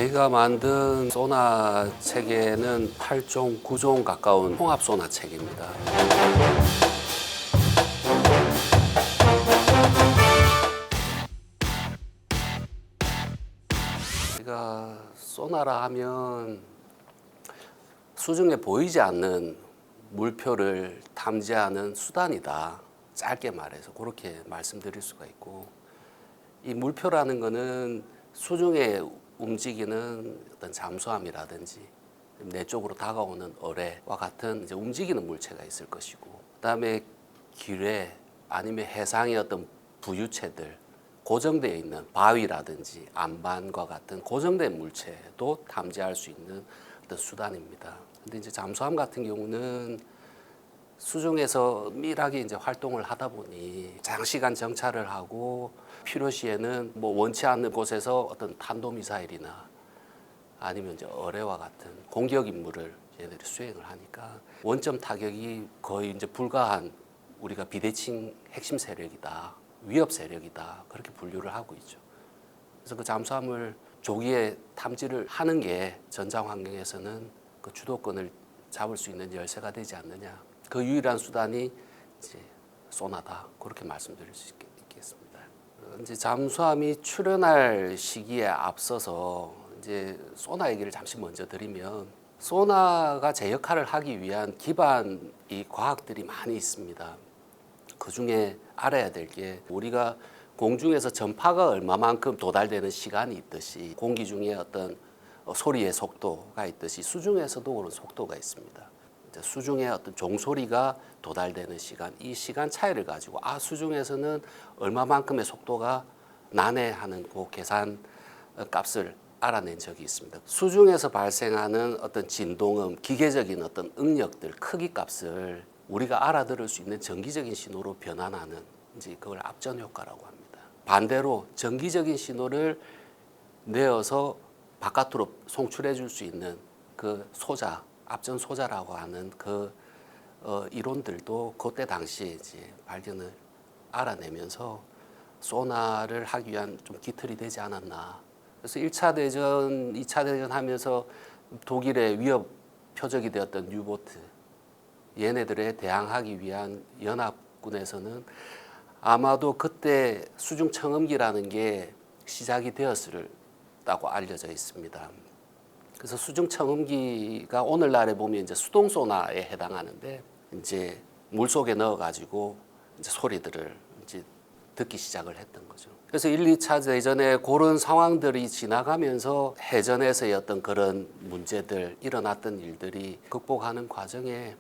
저희가 만든 소나 체계는 8종, 9종 가까운 통합 소나 체계입니다. 저희가 소나라 하면 수중에 보이지 않는 물표를 탐지하는 수단이다. 짧게 말해서 그렇게 말씀드릴 수가 있고, 이 물표라는 거는 수중에 움직이는 어떤 잠수함이라든지 내 쪽으로 다가오는 어뢰와 같은 이제 움직이는 물체가 있을 것이고, 그다음에 기뢰 아니면 해상의 어떤 부유체들, 고정되어 있는 바위라든지 안반과 같은 고정된 물체도 탐지할 수 있는 어떤 수단입니다. 근데 이제 잠수함 같은 경우는 수중에서 밀하게 이제 활동을 하다 보니 장시간 정찰을 하고 필요시에는 뭐 원치 않는 곳에서 어떤 탄도미사일이나 아니면 이제 어뢰와 같은 공격 임무를 얘네들이 수행을 하니까 원점 타격이 거의 이제 불가한 우리가 비대칭 핵심 세력이다, 위협 세력이다, 그렇게 분류를 하고 있죠. 그래서 그 잠수함을 조기에 탐지를 하는 게 전장 환경에서는 그 주도권을 잡을 수 있는 열쇠가 되지 않느냐. 그 유일한 수단이 이제 소나다, 그렇게 말씀드릴 수 있겠습니다. 이제 잠수함이 출현할 시기에 앞서서 이제 소나 얘기를 잠시 먼저 드리면, 소나가 제 역할을 하기 위한 기반 이 과학들이 많이 있습니다. 그 중에 알아야 될 게, 우리가 공중에서 전파가 얼마만큼 도달되는 시간이 있듯이 공기 중에 어떤 소리의 속도가 있듯이 수중에서도 그런 속도가 있습니다. 수중의 어떤 종소리가 도달되는 시간, 이 시간 차이를 가지고 수중에서는 얼마만큼의 속도가 나네 하는 그 계산 값을 알아낸 적이 있습니다. 수중에서 발생하는 어떤 진동음, 기계적인 어떤 응력들, 크기 값을 우리가 알아들을 수 있는 정기적인 신호로 변환하는, 이제 그걸 압전 효과라고 합니다. 반대로 전기적인 신호를 내어서 바깥으로 송출해 줄 수 있는 그 소자, 압전 소자라고 하는 그 이론들도 그때 당시에 이제 발견을 알아내면서 소나를 하기 위한 좀 기틀이 되지 않았나. 그래서 1차 대전, 2차 대전 하면서 독일의 위협 표적이 되었던 유보트, 얘네들에 대항하기 위한 연합군에서는 아마도 그때 수중 청음기라는 게 시작이 되었다고 알려져 있습니다. 그래서 수중 청음기가 오늘날에 보면 이제 수동 소나에 해당하는데, 이제 물 속에 넣어 가지고 이제 소리들을 이제 듣기 시작을 했던 거죠. 그래서 1, 2차 대전에 그런 상황들이 지나가면서 해전에서의 어떤 그런 문제들, 일어났던 일들이 극복하는 과정에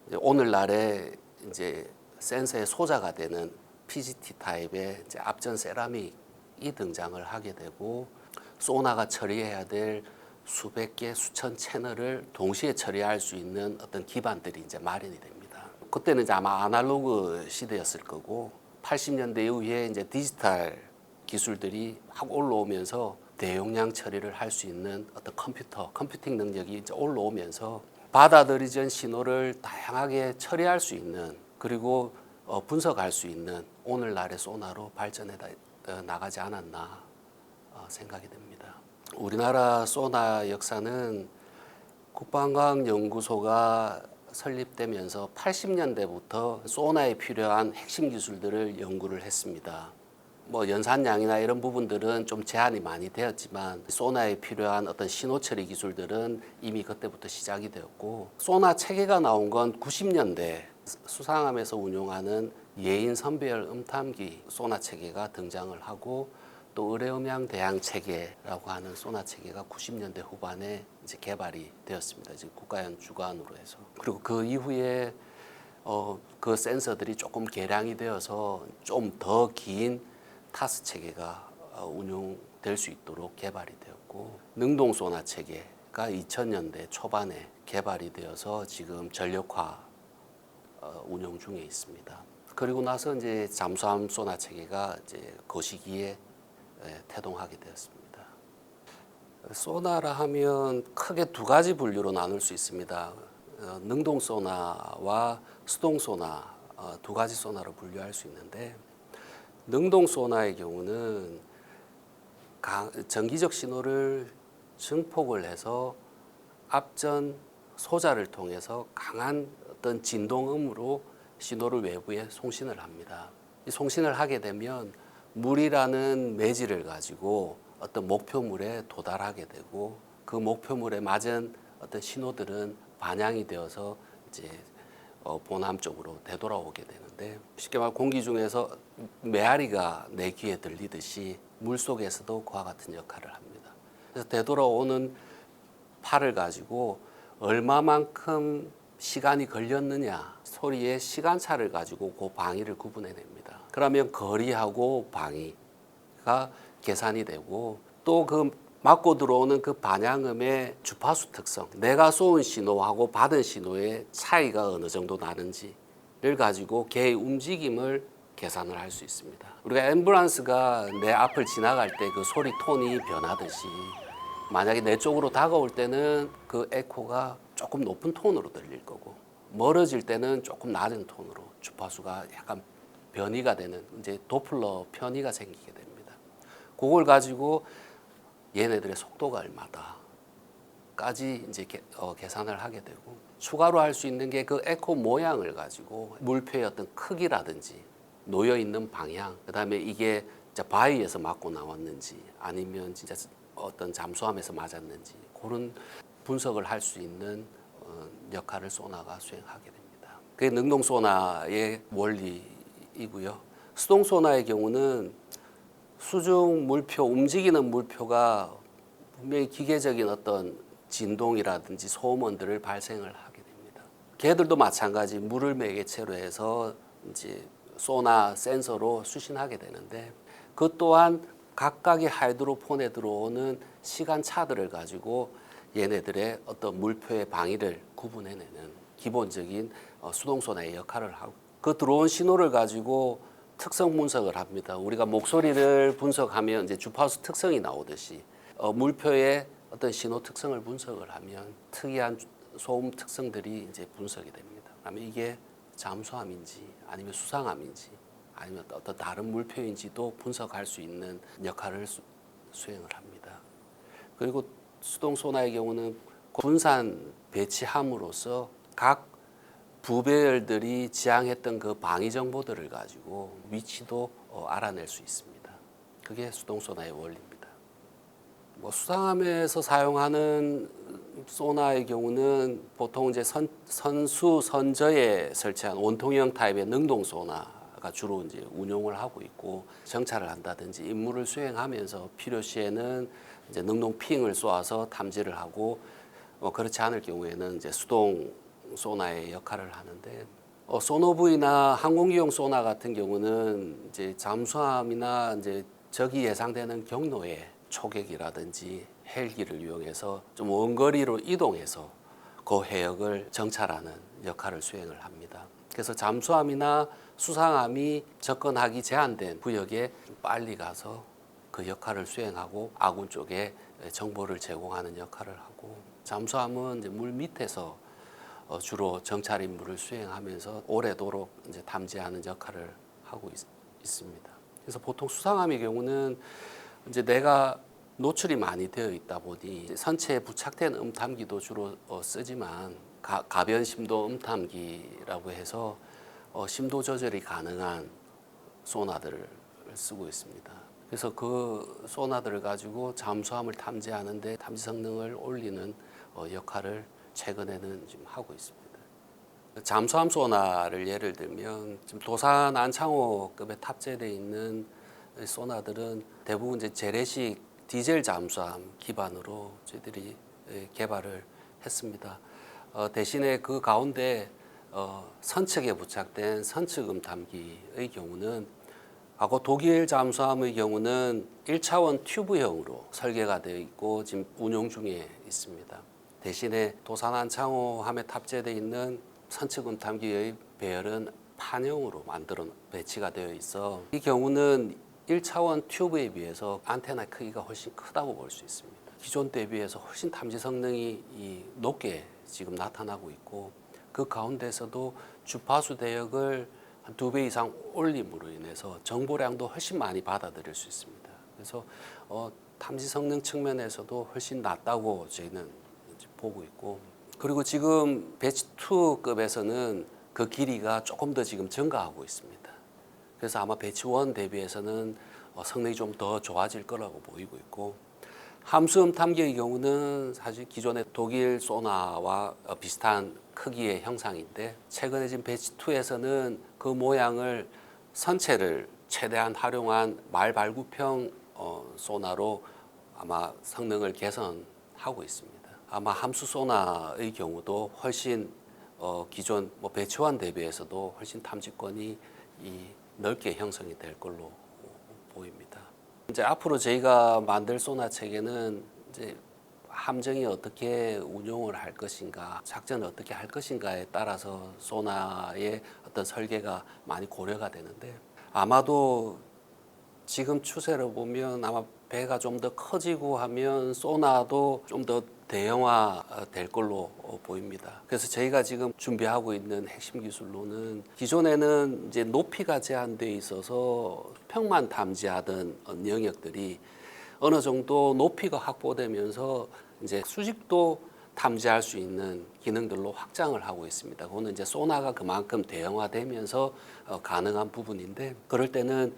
이제 오늘날에 이제 센서의 소자가 되는 PGT 타입의 이제 압전 세라믹이 등장을 하게 되고, 소나가 처리해야 될 수백 개, 수천 채널을 동시에 처리할 수 있는 어떤 기반들이 이제 마련이 됩니다. 그때는 이제 아마 아날로그 시대였을 거고, 80년대 이후에 이제 디지털 기술들이 확 올라오면서 대용량 처리를 할 수 있는 어떤 컴퓨팅 능력이 이제 올라오면서 받아들이던 신호를 다양하게 처리할 수 있는, 그리고 분석할 수 있는 오늘날의 소나로 발전해 나가지 않았나 생각이 됩니다. 우리나라 소나 역사는 국방과학연구소가 설립되면서 80년대부터 소나에 필요한 핵심 기술들을 연구를 했습니다. 뭐 연산량이나 이런 부분들은 좀 제한이 많이 되었지만, 소나에 필요한 어떤 신호 처리 기술들은 이미 그때부터 시작이 되었고, 소나 체계가 나온 건 90년대 수상함에서 운용하는 예인 선별 음탐기 소나 체계가 등장을 하고, 또 의뢰음향 대항 체계라고 하는 소나 체계가 90년대 후반에 이제 개발이 되었습니다. 이제 국가연 주관으로 해서. 그리고 그 이후에 그 센서들이 조금 개량이 되어서 좀 더 긴 타스 체계가 운용될 수 있도록 개발이 되었고, 능동 소나 체계가 2000년대 초반에 개발이 되어서 지금 전력화 운용 중에 있습니다. 그리고 나서 이제 잠수함 소나 체계가 이제 그 시기에 태동하게 되었습니다. 소나라 하면 크게 두 가지 분류로 나눌 수 있습니다. 능동 소나와 수동 소나, 두 가지 소나로 분류할 수 있는데, 능동 소나의 경우는 전기적 신호를 증폭을 해서 앞전 소자를 통해서 강한 어떤 진동음으로 신호를 외부에 송신을 합니다. 이 송신을 하게 되면 물이라는 매질을 가지고 어떤 목표물에 도달하게 되고 그 목표물에 맞은 어떤 신호들은 반향이 되어서 이제 보남 쪽으로 되돌아오게 되는데, 쉽게 말해 공기 중에서 메아리가 내 귀에 들리듯이 물 속에서도 그와 같은 역할을 합니다. 그래서 되돌아오는 팔을 가지고 얼마만큼 시간이 걸렸느냐, 소리의 시간차를 가지고 그 방위를 구분해냅니다. 그러면 거리하고 방위가 계산이 되고, 또 그 맞고 들어오는 그 반향음의 주파수 특성, 내가 쏘은 신호하고 받은 신호의 차이가 어느 정도 나는지를 가지고 개의 움직임을 계산을 할 수 있습니다. 우리가 앰뷸런스가 내 앞을 지나갈 때 그 소리 톤이 변하듯이, 만약에 내 쪽으로 다가올 때는 그 에코가 조금 높은 톤으로 들릴 거고, 멀어질 때는 조금 낮은 톤으로 주파수가 약간 변이가 되는, 이제 도플러 편이가 생기게 됩니다. 그걸 가지고 얘네들의 속도가 얼마다까지 이제 계산을 하게 되고, 추가로 할 수 있는 게 그 에코 모양을 가지고 물표의 어떤 크기라든지 놓여 있는 방향, 그다음에 이게 바위에서 맞고 나왔는지 아니면 진짜 어떤 잠수함에서 맞았는지, 그런 분석을 할 수 있는 역할을 소나가 수행하게 됩니다. 그게 능동 소나의 원리이고요. 수동 소나의 경우는 수중 물표, 움직이는 물표가 분명히 기계적인 어떤 진동이라든지 소음원들을 발생을 하게 됩니다. 걔들도 마찬가지 물을 매개체로 해서 이제 소나 센서로 수신하게 되는데, 그 또한 각각의 하이드로폰에 들어오는 시간차들을 가지고 얘네들의 어떤 물표의 방위를 구분해내는 기본적인 수동 소나의 역할을 하고, 그 들어온 신호를 가지고 특성 분석을 합니다. 우리가 목소리를 분석하면 이제 주파수 특성이 나오듯이 물표의 어떤 신호 특성을 분석을 하면 특이한 소음 특성들이 이제 분석이 됩니다. 그러면 이게 잠수함인지 아니면 수상함인지 아니면 어떤 다른 물표인지도 분석할 수 있는 역할을 수행을 합니다. 그리고 수동 소나의 경우는 분산 배치함으로써 각 부배열들이 지향했던 그 방위 정보들을 가지고 위치도 알아낼 수 있습니다. 그게 수동 소나의 원리입니다. 수상함에서 사용하는 소나의 경우는 보통 이제 선수 선저에 설치한 원통형 타입의 능동 소나가 주로 이제 운용을 하고 있고, 정찰을 한다든지 임무를 수행하면서 필요시에는 이제 능동 핑을 쏘아서 탐지를 하고, 그렇지 않을 경우에는 이제 수동 소나의 역할을 하는데, 소노브이나 항공기용 소나 같은 경우는 이제 잠수함이나 이제 적이 예상되는 경로에 초객이라든지 헬기를 이용해서 좀 원거리로 이동해서 그 해역을 정찰하는 역할을 수행을 합니다. 그래서 잠수함이나 수상함이 접근하기 제한된 구역에 빨리 가서 그 역할을 수행하고 아군 쪽에 정보를 제공하는 역할을 하고, 잠수함은 이제 물 밑에서 주로 정찰 임무를 수행하면서 오래도록 이제 탐지하는 역할을 하고 있습니다. 그래서 보통 수상함의 경우는 이제 내가 노출이 많이 되어 있다 보니 선체에 부착된 음탐기도 주로 쓰지만, 가변 심도 음탐기라고 해서 심도 조절이 가능한 소나들을 쓰고 있습니다. 그래서 그 소나들을 가지고 잠수함을 탐지하는데 탐지 성능을 올리는 역할을 최근에는 지금 하고 있습니다. 잠수함 소나를 예를 들면 지금 도산 안창호급에 탑재되어 있는 소나들은 대부분 이제 재래식 디젤 잠수함 기반으로 저희들이 개발을 했습니다. 대신에 그 가운데 선측에 부착된 선측 음탐기의 경우는, 과거 독일 잠수함의 경우는 1차원 튜브형으로 설계가 되어 있고 지금 운용 중에 있습니다. 대신에 도산 안창호함에 탑재되어 있는 선측 음탐기의 배열은 판형으로 만들어 배치가 되어 있어, 이 경우는 1차원 튜브에 비해서 안테나 크기가 훨씬 크다고 볼 수 있습니다. 기존 대비해서 훨씬 탐지 성능이 높게 지금 나타나고 있고, 그 가운데서도 주파수 대역을 한 2배 이상 올림으로 인해서 정보량도 훨씬 많이 받아들일 수 있습니다. 그래서 탐지 성능 측면에서도 훨씬 낫다고 저희는 이제 보고 있고, 그리고 지금 배치 2급에서는 그 길이가 조금 더 지금 증가하고 있습니다. 그래서 아마 배치 1 대비해서는 성능이 좀 더 좋아질 거라고 보이고 있고, 함수음 탐기의 경우는 사실 기존의 독일 소나와 비슷한 크기의 형상인데, 최근에 지금 배치 2에서는 그 모양을 선체를 최대한 활용한 말발굽형 소나로 아마 성능을 개선하고 있습니다. 아마 함수 소나의 경우도 훨씬 기존 배치 1 대비해서도 훨씬 탐지권이 넓게 형성이 될 걸로 보입니다. 이제 앞으로 저희가 만들 소나 체계는 이제 함정이 어떻게 운용을 할 것인가, 작전을 어떻게 할 것인가에 따라서 소나의 어떤 설계가 많이 고려가 되는데, 아마도 지금 추세를 보면 아마 배가 좀 더 커지고 하면 소나도 좀 더 대형화 될 걸로 보입니다. 그래서 저희가 지금 준비하고 있는 핵심 기술로는, 기존에는 이제 높이가 제한되어 있어서 수평만 탐지하던 영역들이 어느 정도 높이가 확보되면서 이제 수직도 탐지할 수 있는 기능들로 확장을 하고 있습니다. 그거는 이제 소나가 그만큼 대형화되면서 가능한 부분인데, 그럴 때는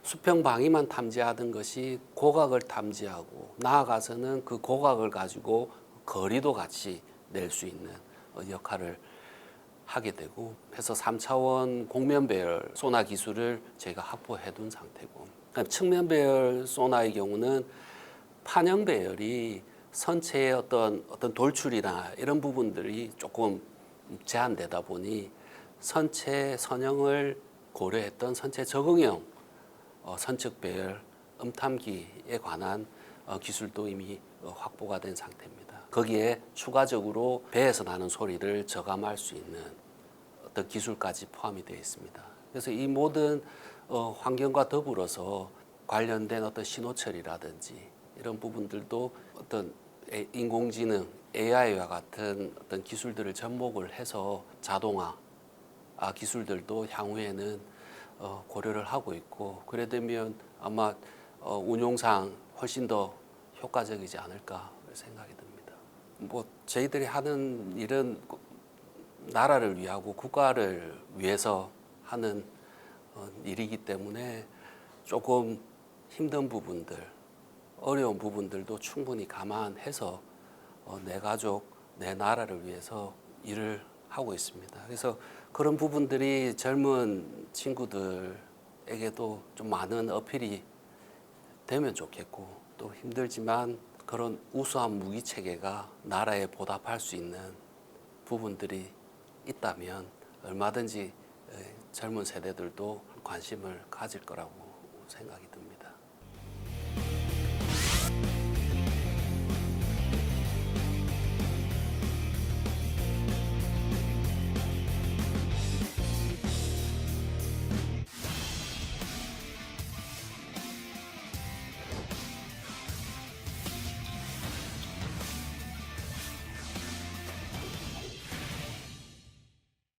수평 방위만 탐지하던 것이 고각을 탐지하고, 나아가서는 그 고각을 가지고 거리도 같이 낼 수 있는 역할을 하게 되고 해서 3차원 공면 배열 소나 기술을 저희가 확보해 둔 상태고, 측면 배열 소나의 경우는 판형 배열이 선체의 어떤 돌출이나 이런 부분들이 조금 제한되다 보니 선체 선형을 고려했던 선체 적응형 선측 배열 음탐기에 관한 기술도 이미 확보가 된 상태입니다. 거기에 추가적으로 배에서 나는 소리를 저감할 수 있는 어떤 기술까지 포함이 되어 있습니다. 그래서 이 모든 환경과 더불어서 관련된 어떤 신호 처리라든지 이런 부분들도 어떤 인공지능 AI와 같은 어떤 기술들을 접목을 해서 자동화 기술들도 향후에는 고려를 하고 있고, 그래 되면 아마 운용상 훨씬 더 효과적이지 않을까 생각이 듭니다. 저희들이 하는 일은 나라를 위하고 국가를 위해서 하는 일이기 때문에 조금 힘든 부분들, 어려운 부분들도 충분히 감안해서 내 가족, 내 나라를 위해서 일을 하고 있습니다. 그래서 그런 부분들이 젊은 친구들에게도 좀 많은 어필이 되면 좋겠고, 또 힘들지만 그런 우수한 무기 체계가 나라에 보답할 수 있는 부분들이 있다면 얼마든지 젊은 세대들도 관심을 가질 거라고 생각이 듭니다.